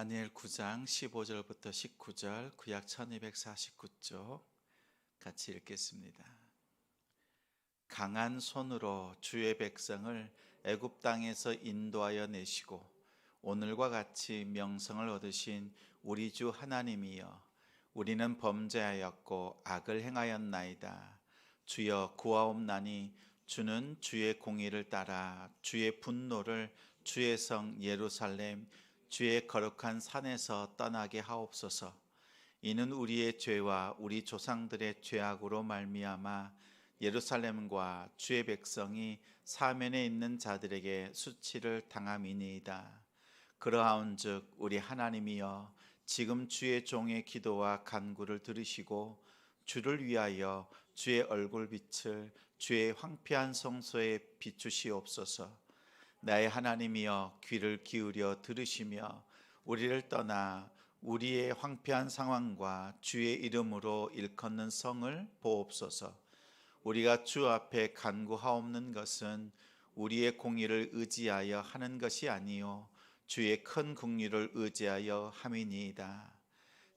다니엘 9장 15절부터 19절 구약 1249쪽 같이 읽겠습니다. 강한 손으로 주의 백성을 애굽 땅에서 인도하여 내시고 오늘과 같이 명성을 얻으신 우리 주 하나님이여, 우리는 범죄하였고 악을 행하였나이다. 주여 구하옵나니 주는 주의 공의를 따라 주의 분노를 주의 성 예루살렘 주의 거룩한 산에서 떠나게 하옵소서. 이는 우리의 죄와 우리 조상들의 죄악으로 말미암아 예루살렘과 주의 백성이 사면에 있는 자들에게 수치를 당함이니이다. 그러하온즉 우리 하나님이여, 지금 주의 종의 기도와 간구를 들으시고 주를 위하여 주의 얼굴빛을 주의 황폐한 성소에 비추시옵소서. 나의 하나님이여, 귀를 기울여 들으시며 우리를 떠나 우리의 황폐한 상황과 주의 이름으로 일컫는 성을 보옵소서. 우리가 주 앞에 간구하옵는 것은 우리의 공의를 의지하여 하는 것이 아니요 주의 큰 긍휼을 의지하여 함이니이다.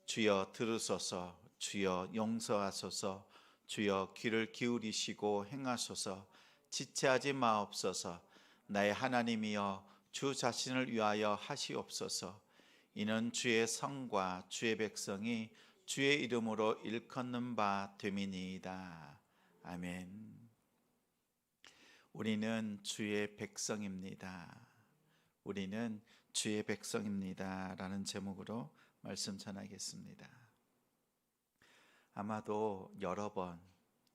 주여 들으소서. 주여 용서하소서. 주여 귀를 기울이시고 행하소서. 지체하지 마옵소서. 나의 하나님이여, 주 자신을 위하여 하시옵소서. 이는 주의 성과 주의 백성이 주의 이름으로 일컫는 바 됨이니이다. 아멘. 우리는 주의 백성입니다. 우리는 주의 백성입니다. 라는 제목으로 말씀 전하겠습니다. 아마도 여러 번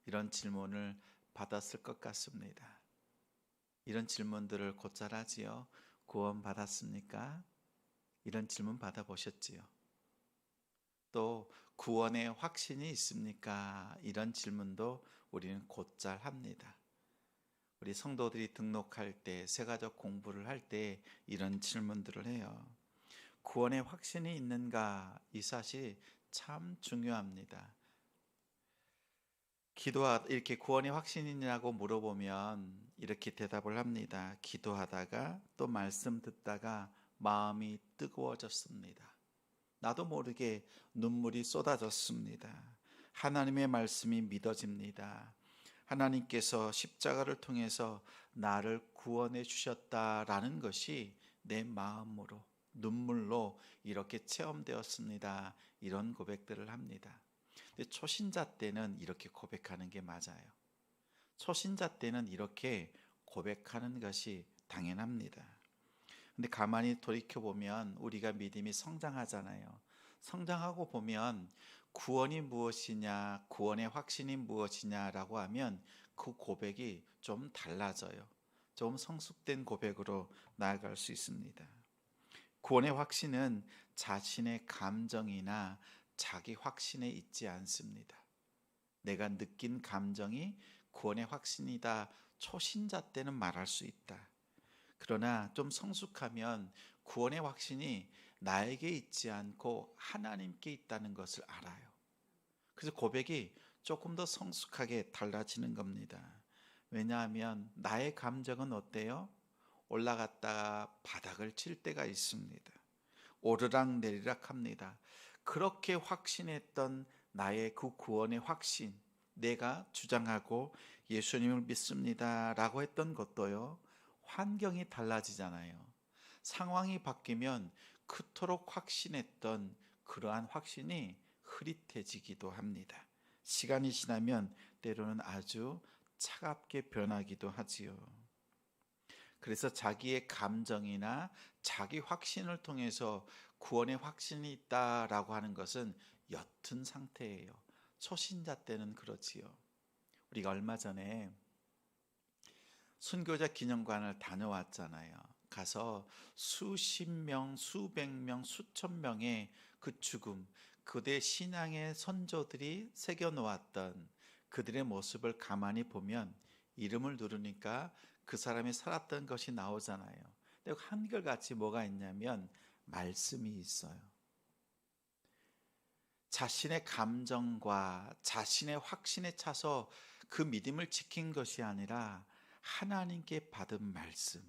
이런 질문을 받았을 것 같습니다. 이런 질문들을 곧잘 하지요. 구원 받았습니까? 이런 질문 받아보셨지요? 또 구원의 확신이 있습니까? 이런 질문도 우리는 곧잘 합니다. 우리 성도들이 등록할 때, 세가족 공부를 할 때 이런 질문들을 해요. 구원의 확신이 있는가? 이 사실이 참 중요합니다. 이렇게 구원의 확신이 있냐고 물어보면 이렇게 대답을 합니다. 기도하다가 또 말씀 듣다가 마음이 뜨거워졌습니다. 나도 모르게 눈물이 쏟아졌습니다. 하나님의 말씀이 믿어집니다. 하나님께서 십자가를 통해서 나를 구원해 주셨다라는 것이 내 마음으로, 눈물로 이렇게 체험되었습니다. 이런 고백들을 합니다. 근데 초신자 때는 이렇게 고백하는 게 맞아요. 초신자 때는 이렇게 고백하는 것이 당연합니다. 근데 가만히 돌이켜보면 우리가 믿음이 성장하잖아요. 성장하고 보면 구원이 무엇이냐, 구원의 확신이 무엇이냐라고 하면 그 고백이 좀 달라져요. 좀 성숙된 고백으로 나아갈 수 있습니다. 구원의 확신은 자신의 감정이나 자기 확신에 있지 않습니다. 내가 느낀 감정이 구원의 확신이다. 초신자 때는 말할 수 있다. 그러나 좀 성숙하면 구원의 확신이 나에게 있지 않고 하나님께 있다는 것을 알아요. 그래서 고백이 조금 더 성숙하게 달라지는 겁니다. 왜냐하면 나의 감정은 어때요? 올라갔다가 바닥을 칠 때가 있습니다. 오르락 내리락 합니다. 그렇게 확신했던 나의 그 구원의 확신, 내가 주장하고 예수님을 믿습니다 라고 했던 것도요, 환경이 달라지잖아요. 상황이 바뀌면 그토록 확신했던 그러한 확신이 흐릿해지기도 합니다. 시간이 지나면 때로는 아주 차갑게 변하기도 하지요. 그래서 자기의 감정이나 자기 확신을 통해서 구원의 확신이 있다라고 하는 것은 옅은 상태예요. 초신자 때는 그렇지요. 우리가 얼마 전에 순교자 기념관을 다녀왔잖아요. 가서 수십 명, 수백 명, 수천 명의 그 죽음, 그대 신앙의 선조들이 새겨놓았던 그들의 모습을 가만히 보면 이름을 누르니까 그 사람이 살았던 것이 나오잖아요. 근데 한결같이 뭐가 있냐면 말씀이 있어요. 자신의 감정과 자신의 확신에 차서 그 믿음을 지킨 것이 아니라 하나님께 받은 말씀,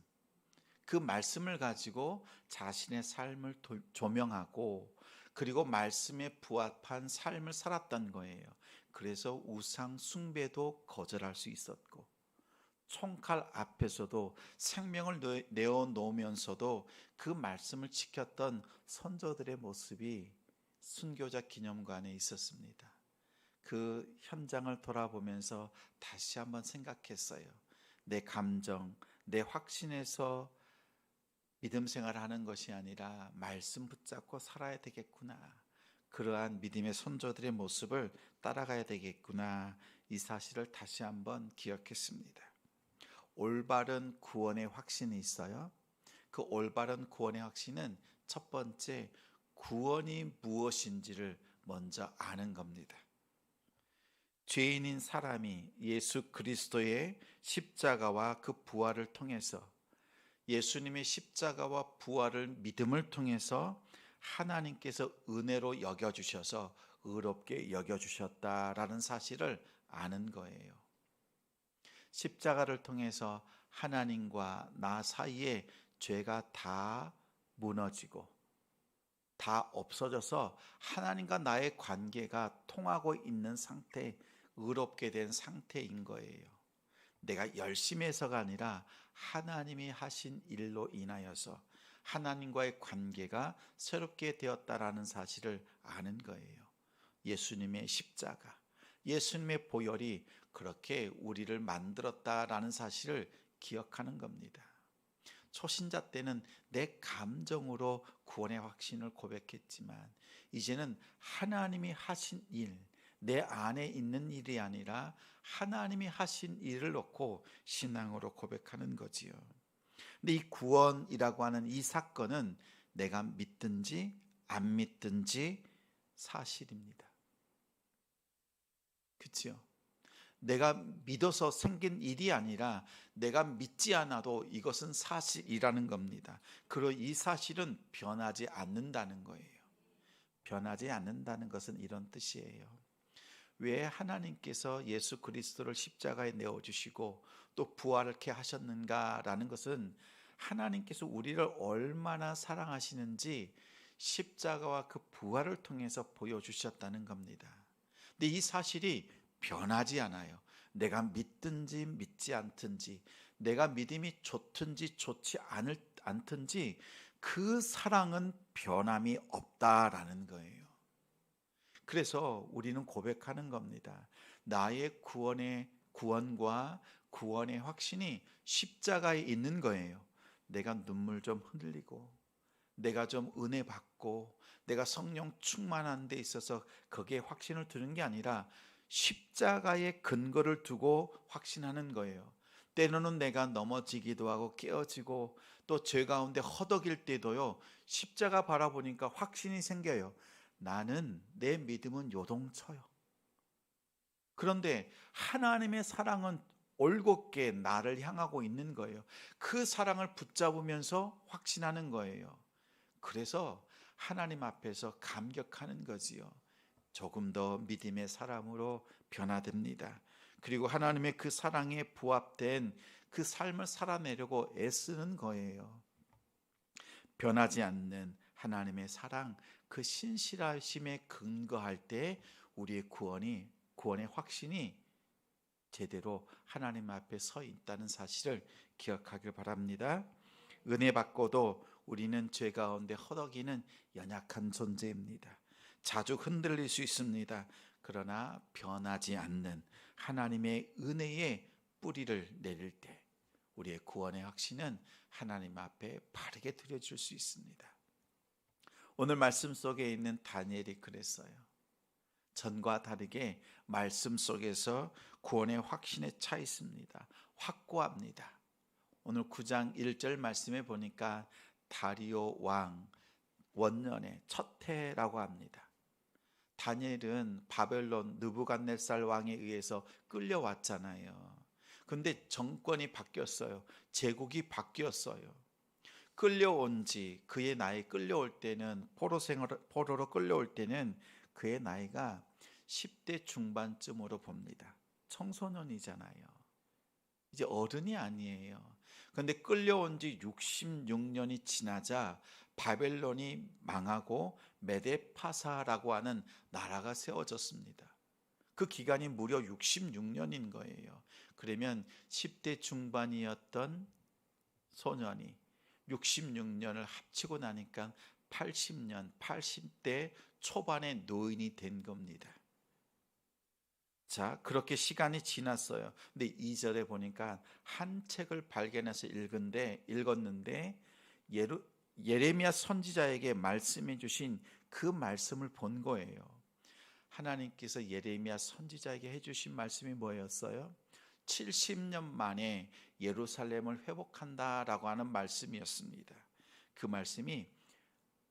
그 말씀을 가지고 자신의 삶을 조명하고 그리고 말씀에 부합한 삶을 살았던 거예요. 그래서 우상 숭배도 거절할 수 있었고 총칼 앞에서도 생명을 내어놓으면서도 그 말씀을 지켰던 선조들의 모습이 순교자 기념관에 있었습니다. 그 현장을 돌아보면서 다시 한번 생각했어요. 내 감정, 내 확신에서 믿음 생활을 하는 것이 아니라 말씀 붙잡고 살아야 되겠구나. 그러한 믿음의 선조들의 모습을 따라가야 되겠구나. 이 사실을 다시 한번 기억했습니다. 올바른 구원의 확신이 있어요. 그 올바른 구원의 확신은 첫 번째, 구원이 무엇인지를 먼저 아는 겁니다. 죄인인 사람이 예수 그리스도의 십자가와 그 부활을 통해서 예수님의 십자가와 부활을 믿음을 통해서 하나님께서 은혜로 여겨주셔서 의롭게 여겨주셨다라는 사실을 아는 거예요. 십자가를 통해서 하나님과 나 사이에 죄가 다 무너지고 다 없어져서 하나님과 나의 관계가 통하고 있는 상태, 의롭게 된 상태인 거예요. 내가 열심히 해서가 아니라 하나님이 하신 일로 인하여서 하나님과의 관계가 새롭게 되었다라는 사실을 아는 거예요. 예수님의 십자가, 예수님의 보혈이 그렇게 우리를 만들었다라는 사실을 기억하는 겁니다. 초신자 때는 내 감정으로 구원의 확신을 고백했지만 이제는 하나님이 하신 일, 내 안에 있는 일이 아니라 하나님이 하신 일을 놓고 신앙으로 고백하는 거지요. 근데 이 구원이라고 하는 이 사건은 내가 믿든지 안 믿든지 사실입니다. 그렇죠? 내가 믿어서 생긴 일이 아니라 내가 믿지 않아도 이것은 사실이라는 겁니다. 그리고 이 사실은 변하지 않는다는 거예요. 변하지 않는다는 것은 이런 뜻이에요. 왜 하나님께서 예수 그리스도를 십자가에 내어주시고 또 부활케 하셨는가라는 것은 하나님께서 우리를 얼마나 사랑하시는지 십자가와 그 부활을 통해서 보여주셨다는 겁니다. 근데 이 사실이 변하지 않아요. 내가 믿든지 믿지 않든지, 내가 믿음이 좋든지 좋지 않든지 그 사랑은 변함이 없다라는 거예요. 그래서 우리는 고백하는 겁니다. 나의 구원과 구원의 확신이 십자가에 있는 거예요. 내가 눈물 좀 흘리고 내가 좀 은혜 받고 내가 성령 충만한 데 있어서 거기에 확신을 두는 게 아니라 십자가의 근거를 두고 확신하는 거예요. 때로는 내가 넘어지기도 하고 깨어지고 또 죄 가운데 허덕일 때도요, 십자가 바라보니까 확신이 생겨요. 나는, 내 믿음은 요동쳐요. 그런데 하나님의 사랑은 올곧게 나를 향하고 있는 거예요. 그 사랑을 붙잡으면서 확신하는 거예요. 그래서 하나님 앞에서 감격하는 거지요. 조금 더 믿음의 사람으로 변화됩니다. 그리고 하나님의 그 사랑에 부합된 그 삶을 살아내려고 애쓰는 거예요. 변하지 않는 하나님의 사랑, 그 신실하심에 근거할 때 우리의 구원의 확신이 제대로 하나님 앞에 서 있다는 사실을 기억하길 바랍니다. 은혜 받고도 우리는 죄 가운데 허덕이는 연약한 존재입니다. 자주 흔들릴 수 있습니다. 그러나 변하지 않는 하나님의 은혜의 뿌리를 내릴 때 우리의 구원의 확신은 하나님 앞에 바르게 드려질 수 있습니다. 오늘 말씀 속에 있는 다니엘이 그랬어요. 전과 다르게 말씀 속에서 구원의 확신에 차 있습니다. 확고합니다. 오늘 9장 1절 말씀에 보니까 다리오 왕 원년의 첫 해라고 합니다. 다니엘은 바벨론 느부갓네살 왕에 의해서 끌려왔잖아요. 근데 정권이 바뀌었어요. 제국이 바뀌었어요. 끌려온 지 그의 나이 끌려올 때는 포로로 끌려올 때는 그의 나이가 10대 중반쯤으로 봅니다. 청소년이잖아요. 이제 어른이 아니에요. 그런데 끌려온 지 66년이 지나자 바벨론이 망하고 메데파사라고 하는 나라가 세워졌습니다. 그 기간이 무려 66년인 거예요. 그러면 10대 중반이었던 소년이 66년을 합치고 나니까 80년, 80대 초반의 노인이 된 겁니다. 자, 그렇게 시간이 지났어요. 근데 2절에 보니까 한 책을 발견해서 읽었는데 예레미야 선지자에게 말씀해 주신 그 말씀을 본 거예요. 하나님께서 예레미야 선지자에게 해주신 말씀이 뭐였어요? 70년 만에 예루살렘을 회복한다라고 하는 말씀이었습니다. 그 말씀이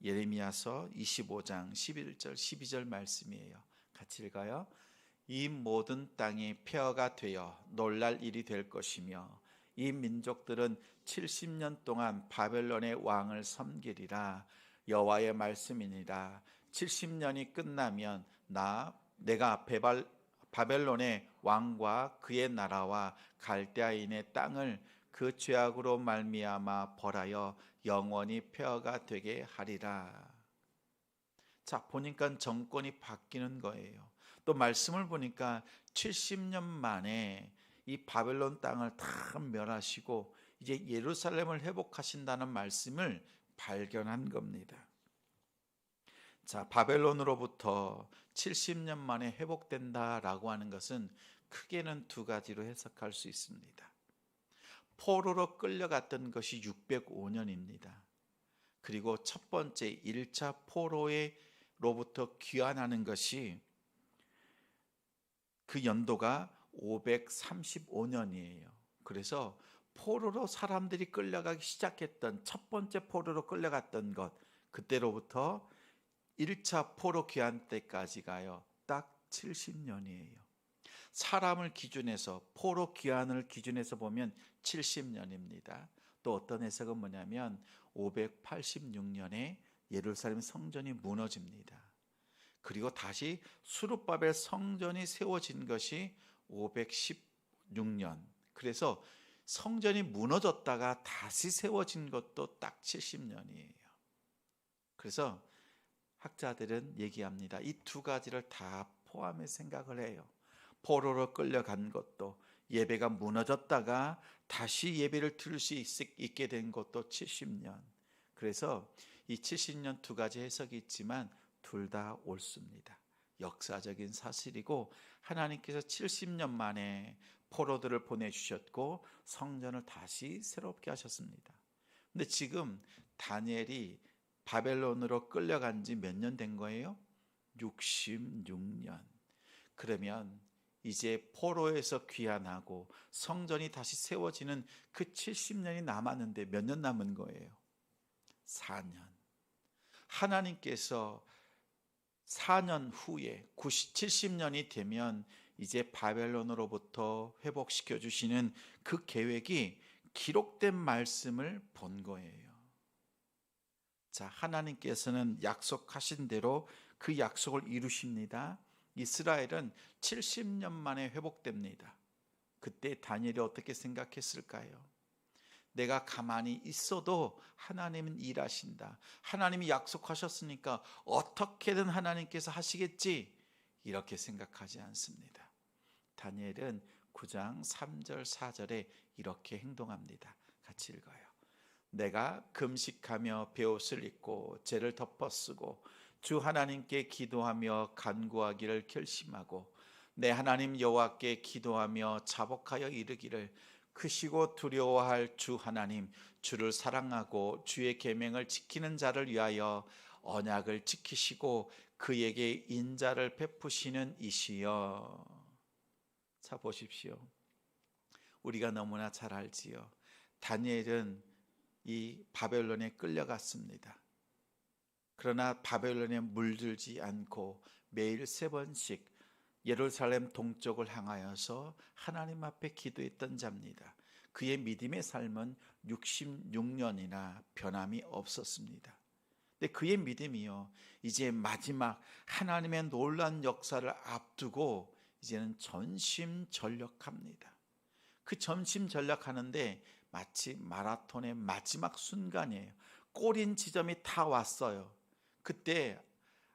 예레미야서 25장 11절 12절 말씀이에요. 같이 읽어요. 이 모든 땅이 폐허가 되어 놀랄 일이 될 것이며 이 민족들은 70년 동안 바벨론의 왕을 섬기리라. 여호와의 말씀이니라. 70년이 끝나면 내가 바벨론의 왕과 그의 나라와 갈대아인의 땅을 그 죄악으로 말미암아 벌하여 영원히 폐허가 되게 하리라. 자, 보니까 정권이 바뀌는 거예요. 또 말씀을 보니까 70년 만에 이 바벨론 땅을 다 멸하시고 이제 예루살렘을 회복하신다는 말씀을 발견한 겁니다. 자, 바벨론으로부터 70년 만에 회복된다라고 하는 것은 크게는 두 가지로 해석할 수 있습니다. 포로로 끌려갔던 것이 605년입니다. 그리고 첫 번째 1차 포로로부터 귀환하는 것이 그 연도가 535년이에요. 그래서 포로로 사람들이 끌려가기 시작했던 첫 번째 포로로 끌려갔던 것, 그때로부터 1차 포로 귀환 때까지 가요. 딱 70년이에요. 사람을 기준해서 포로 귀환을 기준해서 보면 70년입니다. 또 어떤 해석은 뭐냐면 586년에 예루살렘 성전이 무너집니다. 그리고 다시 수룹바벨 성전이 세워진 것이 516년. 그래서 성전이 무너졌다가 다시 세워진 것도 딱 70년이에요. 그래서 학자들은 얘기합니다. 이 두 가지를 다 포함해 생각을 해요. 포로로 끌려간 것도, 예배가 무너졌다가 다시 예배를 드릴 수 있게 된 것도 70년. 그래서 이 70년 두 가지 해석이 있지만 둘 다 옳습니다. 역사적인 사실이고 하나님께서 70년 만에 포로들을 보내주셨고 성전을 다시 새롭게 하셨습니다. 근데 지금 다니엘이 바벨론으로 끌려간 지 몇 년 된 거예요? 66년. 그러면 이제 포로에서 귀환하고 성전이 다시 세워지는 그 70년이 남았는데 몇 년 남은 거예요? 4년. 하나님께서 4년 후에 70년이 되면 이제 바벨론으로부터 회복시켜 주시는 그 계획이 기록된 말씀을 본 거예요. 자, 하나님께서는 약속하신 대로 그 약속을 이루십니다. 이스라엘은 70년 만에 회복됩니다. 그때 다니엘이 어떻게 생각했을까요? 내가 가만히 있어도 하나님은 일하신다. 하나님이 약속하셨으니까 어떻게든 하나님께서 하시겠지. 이렇게 생각하지 않습니다. 다니엘은 9장 3절 4절에 이렇게 행동합니다. 같이 읽어요. 내가 금식하며 베옷을 입고 죄를 덮어쓰고 주 하나님께 기도하며 간구하기를 결심하고 내 하나님 여호와께 기도하며 자복하여 이르기를 크시고 두려워할 주 하나님, 주를 사랑하고 주의 계명을 지키는 자를 위하여 언약을 지키시고 그에게 인자를 베푸시는 이시여. 자, 보십시오. 우리가 너무나 잘 알지요. 다니엘은 이 바벨론에 끌려갔습니다. 그러나 바벨론에 물들지 않고 매일 3번씩 예루살렘 동쪽을 향하여서 하나님 앞에 기도했던 자입니다. 그의 믿음의 삶은 66년이나 변함이 없었습니다. 근데 그의 믿음이요, 이제 마지막 하나님의 놀라운 역사를 앞두고 이제는 전심전력합니다. 그 전심전력하는데 마치 마라톤의 마지막 순간이에요. 꼬린 지점이 다 왔어요. 그때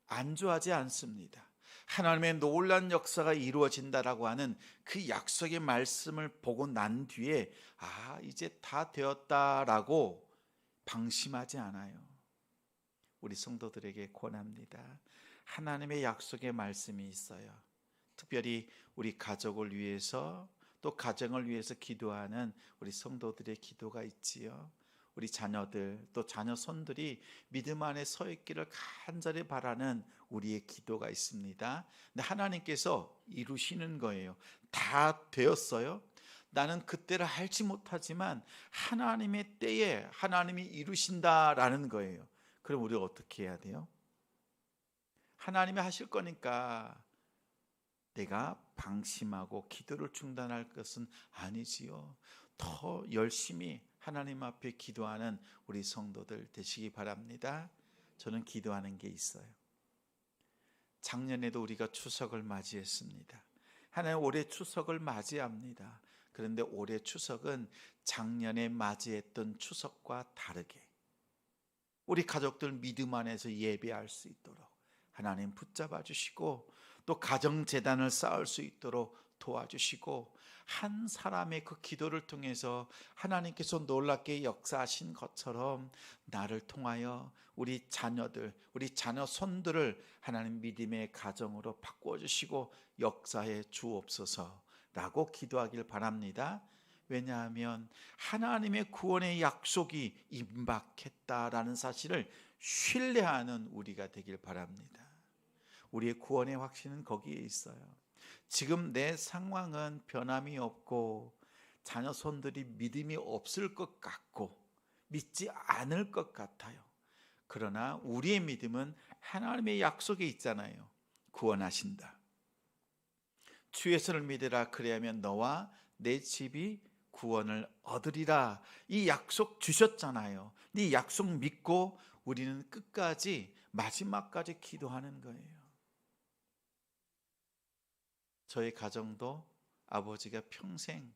안주하지 않습니다. 하나님의 놀라운 역사가 이루어진다라고 하는 그 약속의 말씀을 보고 난 뒤에 이제 다 되었다라고 방심하지 않아요. 우리 성도들에게 권합니다. 하나님의 약속의 말씀이 있어요. 특별히 우리 가족을 위해서 또 가정을 위해서 기도하는 우리 성도들의 기도가 있지요. 우리 자녀들 또 자녀 손들이 믿음 안에 서 있기를 간절히 바라는 우리의 기도가 있습니다. 근데 하나님께서 이루시는 거예요. 다 되었어요. 나는 그때를 알지 못하지만 하나님의 때에 하나님이 이루신다라는 거예요. 그럼 우리가 어떻게 해야 돼요? 하나님이 하실 거니까 내가 방심하고 기도를 중단할 것은 아니지요. 더 열심히 하나님 앞에 기도하는 우리 성도들 되시기 바랍니다. 저는 기도하는 게 있어요. 작년에도 우리가 추석을 맞이했습니다. 하나님 올해 추석을 맞이합니다. 그런데 올해 추석은 작년에 맞이했던 추석과 다르게 우리 가족들 믿음 안에서 예배할 수 있도록 하나님 붙잡아 주시고 또 가정재단을 쌓을 수 있도록 도와주시고 한 사람의 그 기도를 통해서 하나님께서 놀랍게 역사하신 것처럼 나를 통하여 우리 자녀들, 우리 자녀 손들을 하나님 믿음의 가정으로 바꾸어 주시고 역사해 주옵소서라고 기도하길 바랍니다. 왜냐하면 하나님의 구원의 약속이 임박했다라는 사실을 신뢰하는 우리가 되길 바랍니다. 우리의 구원의 확신은 거기에 있어요. 지금 내 상황은 변함이 없고 자녀 손들이 믿음이 없을 것 같고 믿지 않을 것 같아요. 그러나 우리의 믿음은 하나님의 약속에 있잖아요. 구원하신다. 주 예수를 믿으라 그리하면 너와 내 집이 구원을 얻으리라. 이 약속 주셨잖아요. 이 약속 믿고 우리는 끝까지 마지막까지 기도하는 거예요. 저희 가정도 아버지가 평생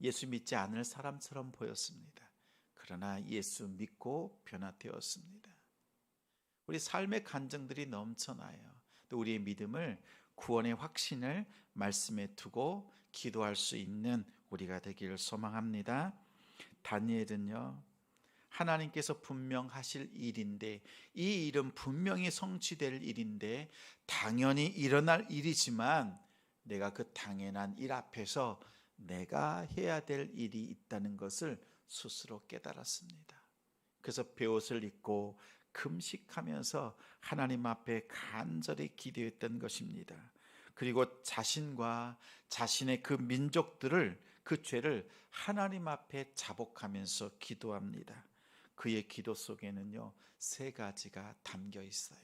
예수 믿지 않을 사람처럼 보였습니다. 그러나 예수 믿고 변화되었습니다. 우리 삶의 간증들이 넘쳐나요. 또 우리의 믿음을 구원의 확신을 말씀에 두고 기도할 수 있는 우리가 되기를 소망합니다. 다니엘은요, 하나님께서 분명 하실 일인데 이 일은 분명히 성취될 일인데 당연히 일어날 일이지만 내가 그 당연한 일 앞에서 내가 해야 될 일이 있다는 것을 스스로 깨달았습니다. 그래서 베옷을 입고 금식하면서 하나님 앞에 간절히 기도했던 것입니다. 그리고 자신과 자신의 그 민족들을 그 죄를 하나님 앞에 자복하면서 기도합니다. 그의 기도 속에는요 3가지가 담겨 있어요.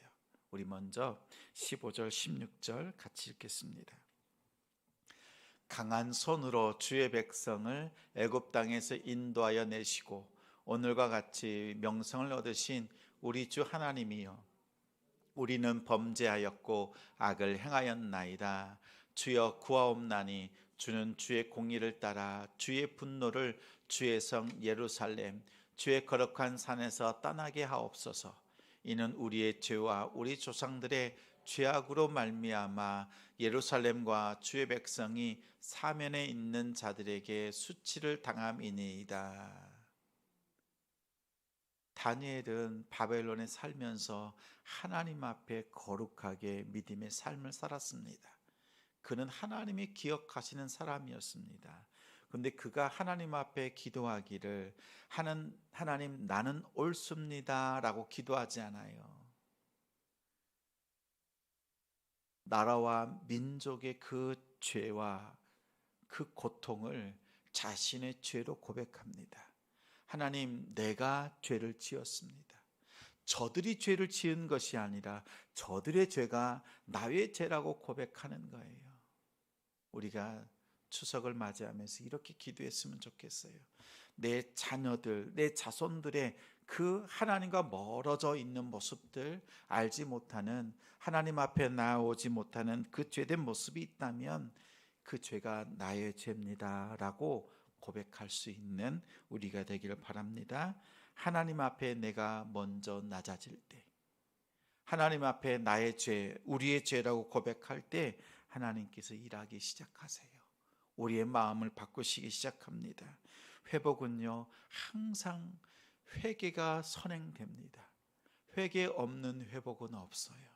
우리 먼저 15절 16절 같이 읽겠습니다. 강한 손으로 주의 백성을 애굽 땅에서 인도하여 내시고 오늘과 같이 명성을 얻으신 우리 주 하나님이여, 우리는 범죄하였고 악을 행하였나이다. 주여 구하옵나니 주는 주의 공의를 따라 주의 분노를 주의 성 예루살렘 주의 거룩한 산에서 떠나게 하옵소서. 이는 우리의 죄와 우리 조상들의 죄악으로 말미암아 예루살렘과 주의 백성이 사면에 있는 자들에게 수치를 당함이니이다. 다니엘은 바벨론에 살면서 하나님 앞에 거룩하게 믿음의 삶을 살았습니다. 그는 하나님이 기억하시는 사람이었습니다. 그런데 그가 하나님 앞에 기도하기를 하나님 나는 옳습니다 라고 기도하지 않아요. 나라와 민족의 그 죄와 그 고통을 자신의 죄로 고백합니다. 하나님, 내가 죄를 지었습니다. 저들이 죄를 지은 것이 아니라 저들의 죄가 나의 죄라고 고백하는 거예요. 우리가 추석을 맞이하면서 이렇게 기도했으면 좋겠어요. 내 자녀들, 내 자손들의 그 하나님과 멀어져 있는 모습들, 알지 못하는, 하나님 앞에 나오지 못하는 그 죄된 모습이 있다면 그 죄가 나의 죄입니다 라고 고백할 수 있는 우리가 되기를 바랍니다. 하나님 앞에 내가 먼저 낮아질 때, 하나님 앞에 나의 죄, 우리의 죄라고 고백할 때 하나님께서 일하기 시작하세요. 우리의 마음을 바꾸시기 시작합니다. 회복은요, 항상 회개가 선행됩니다. 회개 없는 회복은 없어요.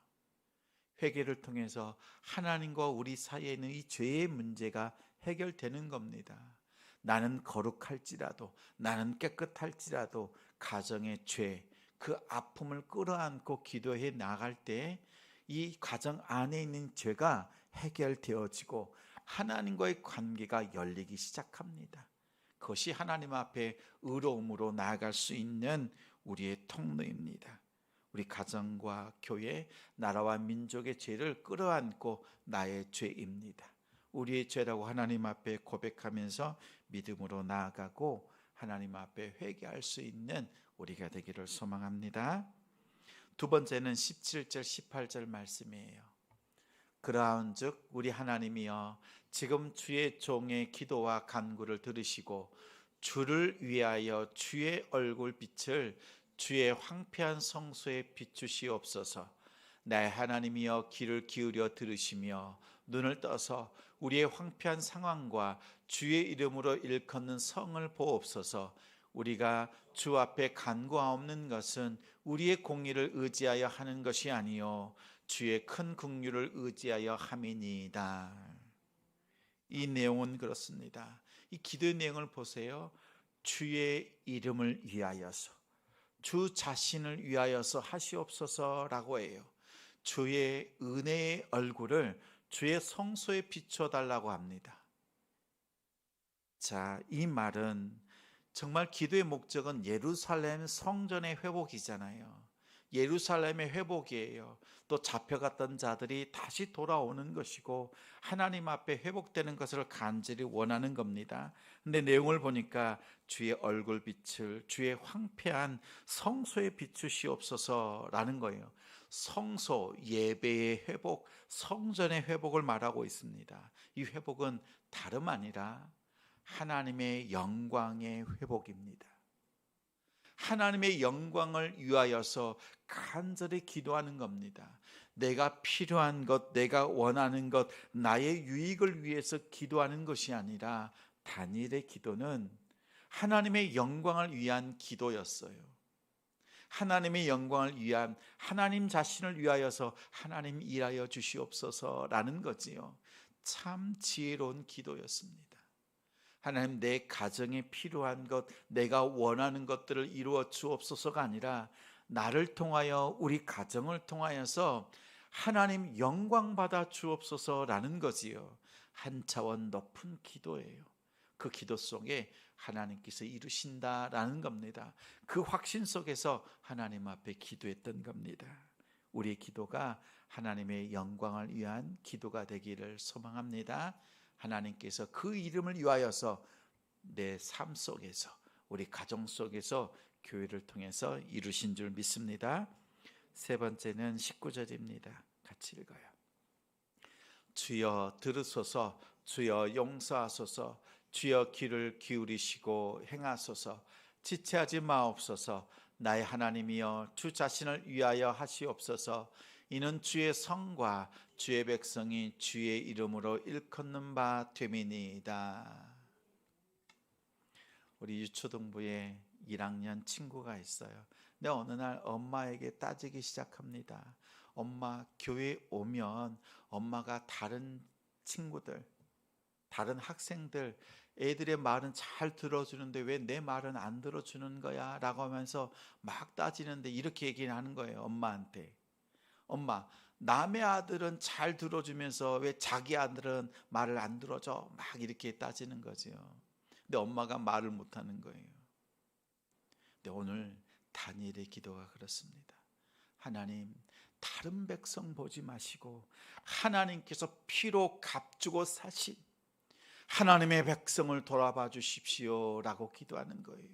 회개를 통해서 하나님과 우리 사이에 있는 이 죄의 문제가 해결되는 겁니다. 나는 거룩할지라도, 나는 깨끗할지라도 가정의 죄, 그 아픔을 끌어안고 기도해 나갈 때 이 가정 안에 있는 죄가 해결되어지고 하나님과의 관계가 열리기 시작합니다. 그것이 하나님 앞에 의로움으로 나아갈 수 있는 우리의 통로입니다. 우리 가정과 교회, 나라와 민족의 죄를 끌어안고 나의 죄입니다. 우리의 죄라고 하나님 앞에 고백하면서 믿음으로 나아가고 하나님 앞에 회개할 수 있는 우리가 되기를 소망합니다. 두 번째는 17절 18절 말씀이에요. 그러한즉 우리 하나님이여 지금 주의 종의 기도와 간구를 들으시고 주를 위하여 주의 얼굴 빛을 주의 황폐한 성소에 비추시옵소서. 나의 하나님이여 귀를 기울여 들으시며 눈을 떠서 우리의 황폐한 상황과 주의 이름으로 일컫는 성을 보옵소서. 우리가 주 앞에 간구하옵는 것은 우리의 공의를 의지하여 하는 것이 아니요 주의 큰 긍휼을 의지하여 함이니이다. 이 내용은 그렇습니다. 이 기도의 내용을 보세요. 주의 이름을 위하여서, 주 자신을 위하여서 하시옵소서라고 해요. 주의 은혜의 얼굴을 주의 성소에 비춰달라고 합니다. 자, 이 말은 정말 기도의 목적은 예루살렘 성전의 회복이잖아요. 예루살렘의 회복이에요. 또 잡혀갔던 자들이 다시 돌아오는 것이고 하나님 앞에 회복되는 것을 간절히 원하는 겁니다. 근데 내용을 보니까 주의 얼굴 빛을 주의 황폐한 성소에 비추시옵소서라는 거예요. 성소, 예배의 회복, 성전의 회복을 말하고 있습니다. 이 회복은 다름 아니라 하나님의 영광의 회복입니다. 하나님의 영광을 위하여서 간절히 기도하는 겁니다. 내가 필요한 것, 내가 원하는 것, 나의 유익을 위해서 기도하는 것이 아니라 다니엘의 기도는 하나님의 영광을 위한 기도였어요. 하나님의 영광을 위한, 하나님 자신을 위하여서 하나님 일하여 주시옵소서라는 거지요. 참 지혜로운 기도였습니다. 하나님, 내 가정에 필요한 것, 내가 원하는 것들을 이루어 주옵소서가 아니라 나를 통하여, 우리 가정을 통하여서 하나님 영광 받아 주옵소서라는 거지요. 한 차원 높은 기도예요. 그 기도 속에 하나님께서 이루신다라는 겁니다. 그 확신 속에서 하나님 앞에 기도했던 겁니다. 우리의 기도가 하나님의 영광을 위한 기도가 되기를 소망합니다. 하나님께서 그 이름을 위하여서 내 삶 속에서, 우리 가정 속에서 교회를 통해서 이루신 줄 믿습니다. 세 번째는 19절입니다. 같이 읽어요. 주여 들으소서, 주여 용서하소서, 주여 귀를 기울이시고 행하소서. 지체하지 마옵소서. 나의 하나님이여 주 자신을 위하여 하시옵소서. 이는 주의 성과 주의 백성이 주의 이름으로 일컫는 바 됨이니이다. 우리 유초등부에 1학년 친구가 있어요. 근데 어느 날 엄마에게 따지기 시작합니다. 엄마, 교회 오면 엄마가 다른 친구들, 다른 학생들, 애들의 말은 잘 들어주는데 왜 내 말은 안 들어주는 거야? 라고 하면서 막 따지는데 이렇게 얘기하는 거예요. 엄마한테. 엄마, 남의 아들은 잘 들어주면서 왜 자기 아들은 말을 안 들어줘? 막 이렇게 따지는 거죠. 근데 엄마가 말을 못하는 거예요. 근데 오늘 다니엘의 기도가 그렇습니다. 하나님, 다른 백성 보지 마시고 하나님께서 피로 값주고 사신 하나님의 백성을 돌아봐 주십시오 라고 기도하는 거예요.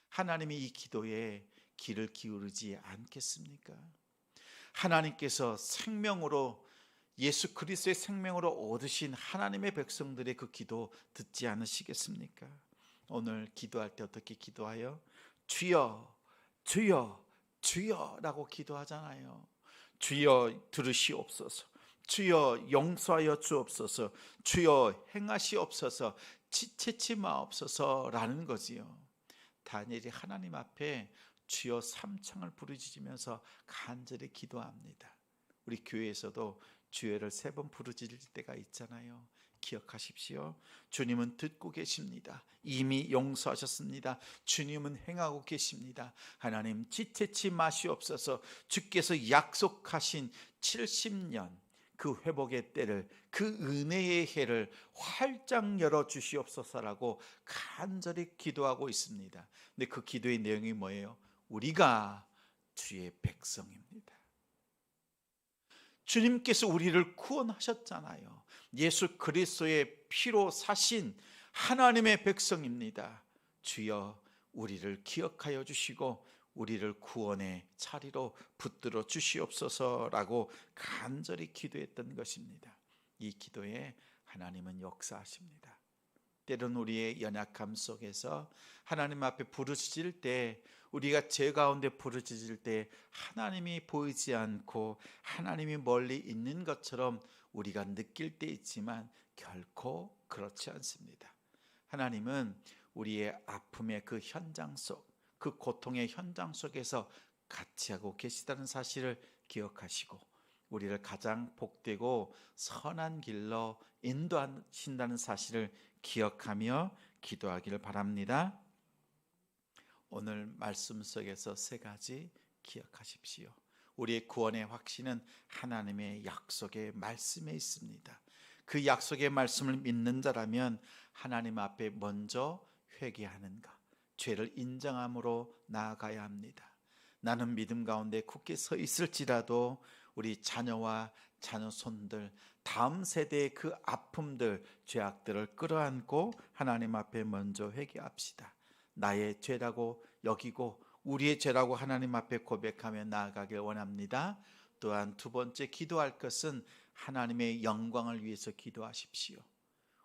하나님이 이 기도에 귀를 기울이지 않겠습니까? 하나님께서 생명으로 예수 그리스도의 생명으로 얻으신 하나님의 백성들의 그 기도 듣지 않으시겠습니까? 오늘 기도할 때 어떻게 기도하여? 주여, 주여, 주여라고 기도하잖아요. 주여 들으시옵소서. 주여 용서하여 주옵소서. 주여 행하시옵소서. 지체치 마옵소서라는 거지요. 다니엘이 하나님 앞에 주여 삼창을 부르짖으면서 간절히 기도합니다. 우리 교회에서도 주여를 3번 부르짖을 때가 있잖아요. 기억하십시오. 주님은 듣고 계십니다. 이미 용서하셨습니다. 주님은 행하고 계십니다. 하나님 지체치 마시옵소서. 주께서 약속하신 70년 그 회복의 때를, 그 은혜의 해를 활짝 열어 주시옵소서라고 간절히 기도하고 있습니다. 근데 그 기도의 내용이 뭐예요? 우리가 주의 백성입니다. 주님께서 우리를 구원하셨잖아요. 예수 그리스도의 피로 사신 하나님의 백성입니다. 주여 우리를 기억하여 주시고 우리를 구원의 자리로 붙들어 주시옵소서라고 간절히 기도했던 것입니다. 이 기도에 하나님은 역사하십니다. 때론 우리의 연약함 속에서 하나님 앞에 부르짖을 때, 우리가 죄 가운데 부르짖을 때 하나님이 보이지 않고 하나님이 멀리 있는 것처럼 우리가 느낄 때 있지만 결코 그렇지 않습니다. 하나님은 우리의 아픔의 그 현장 속, 그 고통의 현장 속에서 같이 하고 계시다는 사실을 기억하시고 우리를 가장 복되고 선한 길로 인도하신다는 사실을 기억하며 기도하기를 바랍니다. 오늘 말씀 속에서 3가지 기억하십시오. 우리의 구원의 확신은 하나님의 약속의 말씀에 있습니다. 그 약속의 말씀을 믿는 자라면 하나님 앞에 먼저 회개하는가, 죄를 인정함으로 나아가야 합니다. 나는 믿음 가운데 굳게 서 있을지라도 우리 자녀와 자녀손들, 다음 세대의 그 아픔들, 죄악들을 끌어안고 하나님 앞에 먼저 회개합시다. 나의 죄라고 여기고 우리의 죄라고 하나님 앞에 고백하며 나아가길 원합니다. 또한 2번째 기도할 것은 하나님의 영광을 위해서 기도하십시오.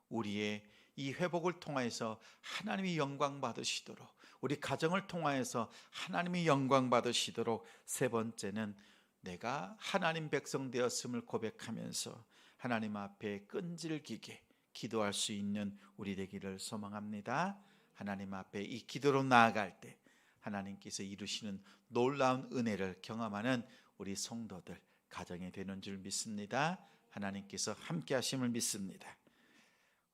우리의 이 회복을 통하여서 하나님이 영광 받으시도록, 우리 가정을 통하여서 하나님이 영광 받으시도록, 3번째는 내가 하나님 백성 되었음을 고백하면서 하나님 앞에 끈질기게 기도할 수 있는 우리 되기를 소망합니다. 하나님 앞에 이 기도로 나아갈 때 하나님께서 이루시는 놀라운 은혜를 경험하는 우리 성도들 가정이 되는 줄 믿습니다. 하나님께서 함께 하심을 믿습니다.